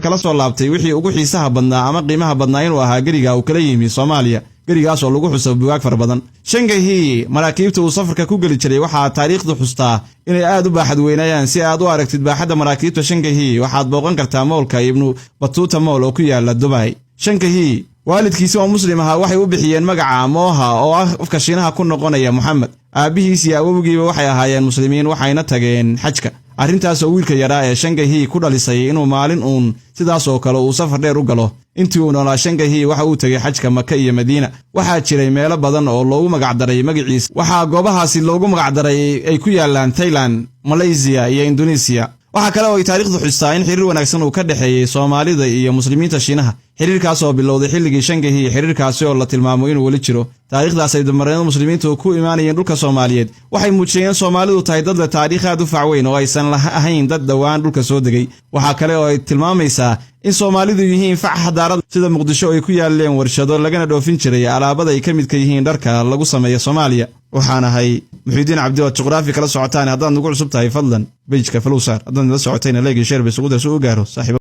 kala soo laabtay wixii ugu xiisaha badnaa ama qiimaha badnaa inuu ahaa gariga uu kala yimi Soomaaliya garigaas oo lagu xuso buugaag far badan Shanghai maraakiibta uu safarka ku gali jiray waxa taariikhdu xustaa inay aad u baaxad weynayaan si aad u aragtid baaxadda maraakiibta Shanghai waxaad booqan kartaa moolka Ibn Battuta Mall oo ku yaala Dubai Shanghai waalidkiisa oo muslim ah waxay u bixiyeen magaca Moha oo afka Shiinaha ku noqonaya Muhammad aabihiis iyo awowgiiba waxay ahaayeen muslimiin waxayna tageen xajka arrintaas oo wiilka yaraa ee Shanghai ku dhalisay inuu maalin sidaas oo kale uu safar dheer u galo intii uu noolaa Shanghai waxa uu tagay xajka Makka iyo Madiina waxa jiray meelo badan oo loogu magac daray magaciisa waxa goobahaasi loogu magac daray ay ku yaalaan Thailand Malaysia iyo Indonesia waxa kale oo ay taariikhdu xustaa in xiriir wanaagsan uu ka dhaxeeyay Soomaalida iyo muslimiinta Shiinaha xiriirkaas oo bilowday xilligii Shanghai xiriirkaas oo la tilmaamo inuu wali jiro taariikhdaas ay dumareen muslimiintu ku imaanayeen dhulka Soomaaliyeed waxay muujiyeen Soomaalidu tahay dad leh taariikh aad u facweyn oo aysan ahayn dad dhawaan dhulka soo degay waxa kale oo ay tilmaamaysaa in Soomaalidu yihiin fac xadaarad sida Muqdisho ay ku yaaleen warshado lagana dhoofin jiray alaabada ay ka mid ka yihiin dharka lagu sameeyo Soomaaliya waxaan ahay Muxiidiin Cabdi oo juqraafi kala socotaan haddaan ugu cusub tahay fadlan page-ka Flowsar haddaan la socotayna like share bisugu darso u gaaro saaxiib